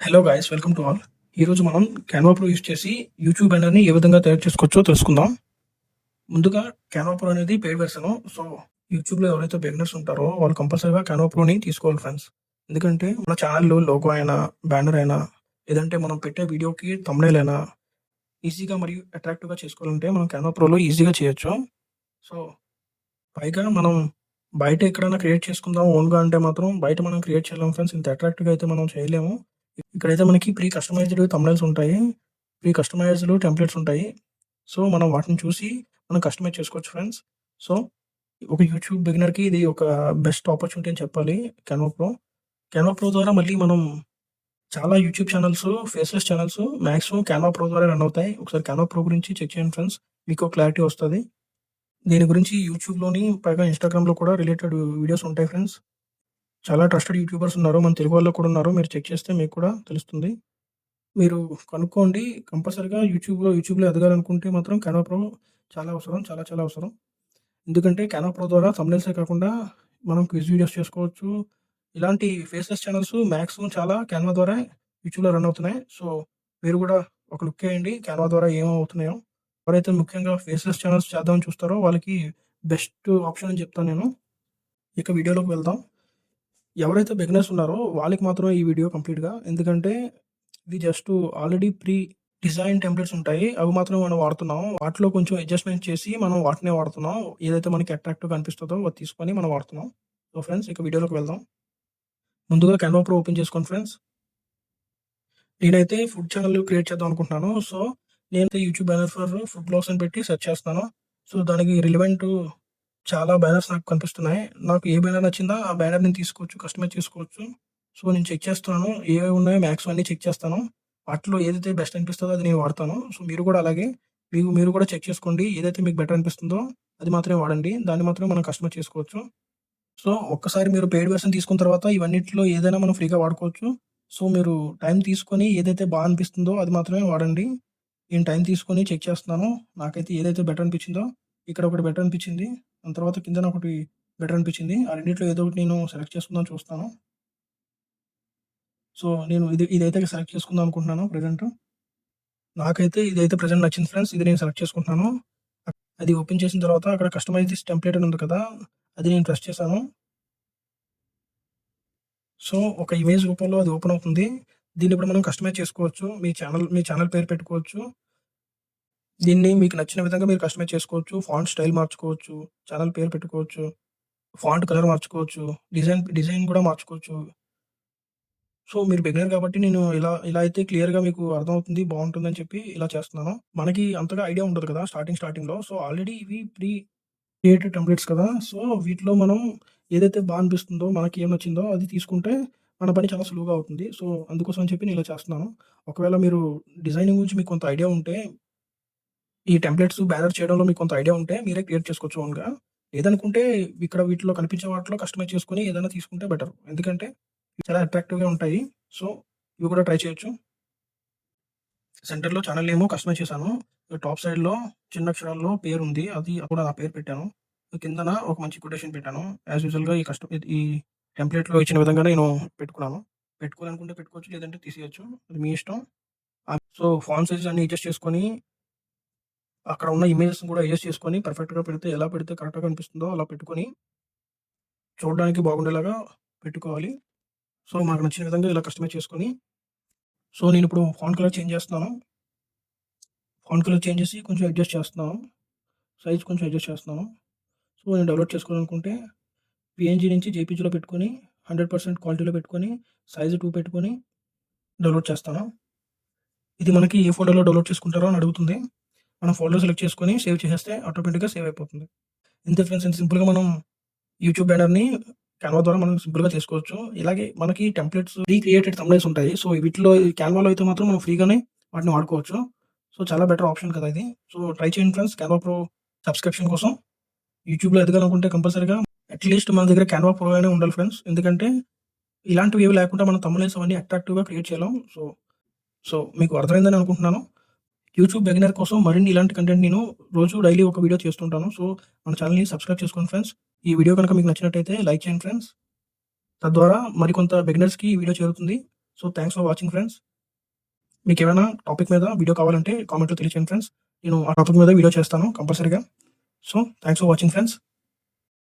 Hello guys, welcome to all. ఈరోజు మనం Canva pro use చేసి యూట్యూబ్ బ్యానర్ని ఏ విధంగా తయారు చేసుకోవచ్చో తెలుసుకుందాం. ముందుగా క్యాన్వా ప్రో అనేది పెయిడ్ వెర్షన్. సో యూట్యూబ్లో ఎవరైతే బిగినర్స్ ఉంటారో వాళ్ళు కంపల్సరీగా క్యాన్వా ప్రోని తీసుకోవాలి ఫ్రెండ్స్. ఎందుకంటే మన ఛానల్లో లోగో అయినా, బ్యానర్ అయినా, లేదంటే మనం పెట్టే వీడియోకి థంబ్నెయిల్ అయినా ఈజీగా మరియు అట్రాక్టివ్గా చేసుకోవాలంటే మనం క్యాన్వా ప్రోలో ఈజీగా చేయొచ్చు. సో పైగా మనం బయట ఎక్కడైనా క్రియేట్ చేసుకుందాం ఓన్గా అంటే మాత్రం బయట మనం క్రియేట్ చేయలేము ఫ్రెండ్స్. ఇంత అట్రాక్టివ్గా అయితే మనం చేయలేము. ఇక్కడైతే మనకి ప్రీ కస్టమైజ్డ్ థంబ్నెయిల్స్ ఉంటాయి. ప్రీ కస్టమైజ్డ్ టెంప్లెట్స్ ఉంటాయి. సో మనం వాటిని చూసి మనం కస్టమైజ్ చేసుకోవచ్చు ఫ్రెండ్స్. సో ఒక యూట్యూబ్ బిగినర్‌కి ఇది ఒక బెస్ట్ ఆపర్చునిటీ అని చెప్పాలి క్యాన్వా ప్రో. క్యాన్వా ప్రో ద్వారా మళ్ళీ మనం చాలా YouTube channels, faceless channels maximum Canva pro ద్వారా రన్ అవుతాయి. ఒకసారి క్యాన్వా ప్రో గురించి చెక్ చేయండి ఫ్రెండ్స్. మీకు క్లారిటీ వస్తది. దీని గురించి యూట్యూబ్‌లోని పైగా ఇన్‌స్టాగ్రామ్‌లో కూడా రిలేటెడ్ వీడియోస్ ఉంటాయి ఫ్రెండ్స్. చాలా ట్రస్టెడ్ యూట్యూబర్స్ ఉన్నారు. మన తెలుగు వాళ్ళు కూడా ఉన్నారు. మీరు చెక్ చేస్తే మీకు కూడా తెలుస్తుంది. మీరు కనుక్కోండి. కంపల్సరీగా యూట్యూబ్‌లో ఎదగాలనుకుంటే మాత్రం కెనో ప్రో చాలా అవసరం. చాలా చాలా అవసరం. ఎందుకంటే కెనో ప్రో ద్వారా థంబ్‌నెయిల్సే కాకుండా మనం క్విజ్ వీడియోస్ చేసుకోవచ్చు. ఇలాంటి ఫేస్‌లెస్ ఛానెల్స్ మాక్సిమం చాలా క్యాన్వా ద్వారా యూట్యూబ్‌లో రన్ అవుతున్నాయి. సో మీరు కూడా ఒక లుక్ ఎయండి క్యాన్వా ద్వారా ఏమవుతున్నాయో. ఎవరైతే ముఖ్యంగా ఫేస్‌లెస్ ఛానెల్స్ చేద్దామని చూస్తారో వాళ్ళకి బెస్ట్ ఆప్షన్ అని చెప్తాను నేను. ఇక వీడియోలోకి వెళ్దాం. ఎవరైతే బిగినర్స్ ఉన్నారో వాళ్ళకి మాత్రమే ఈ వీడియో కంప్లీట్‌గా. ఎందుకంటే ఇది just already pre design templates ఉంటాయి. అవి మాత్రమే మనం వాడుతున్నాం. వాటిలో కొంచెం అడ్జస్ట్‌మెంట్ చేసి మనం వాటినే వాడుతున్నాం. ఏదైతే మనకి అట్రాక్టివ్‌గా అనిపిస్తదో అది తీసుకొని మనం వాడుతున్నాం. సో ఫ్రెండ్స్ ఇక వీడియోలోకి వెళ్దాం. ముందుగా క్యాన్వా ప్రో ఓపెన్ చేసుకోండి ఫ్రెండ్స్. నేనైతే ఫుడ్ ఛానెల్ క్రియేట్ చేద్దాం అనుకుంటున్నాను. సో నేనైతే YouTube banner for food blogs అని పెట్టి సెర్చ్ చేస్తున్నాను. సో దానికి రిలవెంట్ చాలా బ్యానర్స్ నాకు కనిపిస్తున్నాయి. నాకు ఏ బ్యానర్ నచ్చిందో ఆ బ్యానర్ నేను తీసుకోవచ్చు, కస్టమైజ్ చేసుకోవచ్చు. సో నేను చెక్ చేస్తున్నాను. ఏవేవి ఉన్నాయో మాక్సిమం అన్నీ చెక్ చేస్తాను. వాటిలో ఏదైతే బెస్ట్ అనిపిస్తదో అది నేను వాడతాను. సో మీరు కూడా అలాగే మీరు కూడా చెక్ చేసుకోండి. ఏదైతే మీకు బెటర్ అనిపిస్తుందో అది మాత్రమే వాడండి. దాన్ని మాత్రమే మనం కస్టమైజ్ చేసుకోవచ్చు. సో ఒక్కసారి మీరు పెయిడ్ వెర్షన్ తీసుకున్న తర్వాత ఇవన్నిట్లో ఏదైనా మనం ఫ్రీగా వాడుకోవచ్చు. సో మీరు టైం తీసుకొని ఏదైతే అనిపిస్తుందో అది మాత్రమే వాడండి. నేను టైం తీసుకొని చెక్ చేస్తున్నాను. నాకైతే ఏదైతే బెటర్ అనిపించిందో ఇక్కడ ఒకటి బెటర్ అనిపించింది. దాని తర్వాత కిందన ఒకటి బెటర్ అనిపించింది. ఆ రెండిట్లో ఏదో ఒకటి నేను సెలెక్ట్ చేసుకుందాం చూస్తాను. సో నేను ఇదైతే సెలెక్ట్ చేసుకుందాం అనుకుంటున్నాను ప్రెజెంట్. నాకైతే ఇదైతే ప్రెజెంట్ నచ్చింది ఫ్రెండ్స్. ఇది నేను సెలెక్ట్ చేసుకుంటున్నాను. అది ఓపెన్ చేసిన తర్వాత అక్కడ కస్టమైజ్ దిస్ టెంప్లేట్ అని ఉంది కదా! అది నేను ప్రెస్ చేశాను. సో ఒక ఇమేజ్ రూపంలో అది ఓపెన్ అవుతుంది. దీన్ని ఇప్పుడు మనం కస్టమైజ్ చేసుకోవచ్చు. మీ ఛానల్ పేరు పెట్టుకోవచ్చు. దీన్ని మీకు నచ్చిన విధంగా మీరు కస్టమైజ్ చేసుకోవచ్చు. ఫాంట్ స్టైల్ మార్చుకోవచ్చు. ఛానల్ పేరు పెట్టుకోవచ్చు. ఫాంట్ కలర్ మార్చుకోవచ్చు. డిజైన్ కూడా మార్చుకోవచ్చు. సో మీరు బిగినర్ కాబట్టి నేను ఇలా అయితే క్లియర్‌గా మీకు అర్థమవుతుంది. బావుంటుందని చెప్పి ఇలా చేస్తున్నాను. మనకి అంతగా ఐడియా ఉండదు కదా! స్టార్టింగ్‌లో. సో ఆల్రెడీ ఇవి ప్రీ క్రియేటెడ్ టెంప్లేట్స్ కదా! సో వీటిలో మనం ఏదైతే అనిపిస్తుందో, మనకి ఏం నచ్చిందో అది తీసుకుంటే మన పని చాలా సులువుగా అవుతుంది. సో అందుకోసం అని చెప్పి నేను ఇలా చేస్తున్నాను. ఒకవేళ మీరు డిజైనింగ్ గురించి మీకు కొంత ఐడియా ఉంటే, ఈ టెంప్లేట్స్ బ్యానర్ చేయడంలో మీకు కొంత ఐడియా ఉంటే మీరే క్రియేట్ చేసుకోవచ్చు ఓన్‌గా. లేదనుకుంటే వీటిలో కనిపించే వాటిలో కస్టమైజ్ చేసుకొని ఏదైనా తీసుకుంటే బెటర్. ఎందుకంటే చాలా అట్రాక్టివ్‌గా ఉంటాయి. సో ఇవి కూడా ట్రై చేయొచ్చు. సెంటర్‌లో ఛానల్ నేమ్ కస్టమైజ్ చేశాను. టాప్ సైడ్‌లో చిన్న అక్షరాల్లో పేరుంది. అది కూడా నా పేరు పెట్టాను. కిందన ఒక మంచి కొటేషన్ పెట్టాను. యాస్ యూజువల్‌గా ఈ టెంప్లేట్‌లో ఇచ్చిన విధంగా నేను పెట్టుకున్నాను. పెట్టుకోవాలనుకుంటే పెట్టుకోవచ్చు. లేదంటే తీసేయొచ్చు. అది మీ ఇష్టం. సో ఫాంట్ సైజ్ అన్ని అడ్జస్ట్ చేసుకొని, అక్కడ ఉన్న ఇమేజెస్‌ని కూడా అడ్జస్ట్ చేసుకొని పర్ఫెక్ట్‌గా పెడితే ఎలా పెడితే కరెక్ట్‌గా కనిపిస్తుందో అలా పెట్టుకొని, చూడడానికి బాగుండేలాగా పెట్టుకోవాలి. సో మనకు నచ్చిన విధంగా ఇలా కస్టమైజ్ చేసుకొని, సో నేనిప్పుడు ఫాంట్ కలర్ చేంజ్ చేస్తున్నాను. ఫాంట్ కలర్ చేంజ్ చేసి కొంచెం అడ్జస్ట్ చేస్తున్నాను. సైజ్ కొంచెం అడ్జస్ట్ చేస్తున్నాను. సో నేను డెవలప్ చేసుకోవాలనుకుంటే పీఎన్‌జీ నుంచి జేపీజీలో పెట్టుకొని 100% క్వాలిటీలో పెట్టుకొని సైజ్ 2 పెట్టుకొని డౌన్‌లోడ్ చేస్తాను. ఇది మనకి ఏ ఫోల్డర్‌లో డౌన్‌లోడ్ చేసుకుంటారో అని అడుగుతుంది. మనం ఫోల్డర్ సెలెక్ట్ చేసుకొని సేవ్ చేసేస్తే ఆటోమేటిక్‌గా సేవ్ అయిపోతుంది. ఇంతే ఫ్రెండ్స్, ఇంత సింపుల్‌గా మనం యూట్యూబ్ బ్యానర్‌ని క్యాన్వా ద్వారా మనం సింపుల్‌గా చేసుకోవచ్చు. ఇలాగే మనకి టెంప్లేట్స్ ప్రీ క్రియేటెడ్ థంబ్‌నెయిల్స్ ఉంటాయి. సో వీటిలో క్యాన్వాలో అయితే మాత్రం మనం ఫ్రీగానే వాటిని వాడుకోవచ్చు. సో చాలా బెటర్ ఆప్షన్ కదా ఇది. సో ట్రై చేయండి ఫ్రెండ్స్ క్యాన్వా ప్రో సబ్స్క్రిప్షన్ కోసం. యూట్యూబ్‌లో ఎదగాలనుకుంటే కంపల్సరీగా అట్‌లీస్ట్ మన దగ్గర క్యాన్వా ప్రో అయినా ఉండాలి ఫ్రెండ్స్. ఎందుకంటే ఇలాంటివి ఏవి లేకుండా మనం థంబ్‌నెయిల్స్ అవన్నీ అట్రాక్టివ్‌గా క్రియేట్ చేయలేం. సో మీకు అర్థమైందని అనుకుంటున్నాను. యూట్యూబ్ బిగినర్ కోసం మరిన్ని ఇలాంటి కంటెంట్ నేను డైలీ ఒక వీడియో చేస్తుంటాను. సో మన ఛానెల్‌ని సబ్స్క్రైబ్ చేసుకోండి ఫ్రెండ్స్. ఈ వీడియో కనుక మీకు నచ్చినట్టయితే లైక్ చేయండి ఫ్రెండ్స్. తద్వారా మరికొంత బిగినర్స్‌కి ఈ వీడియో చేరుతుంది. So thanks for watching friends. మీకు ఏమైనా టాపిక్ మీద వీడియో కావాలంటే కామెంట్లో తెలియచేయండి ఫ్రెండ్స్. నేను ఆ టాపిక్ మీద వీడియో చేస్తాను కంపల్సరీగా. So thanks for watching friends.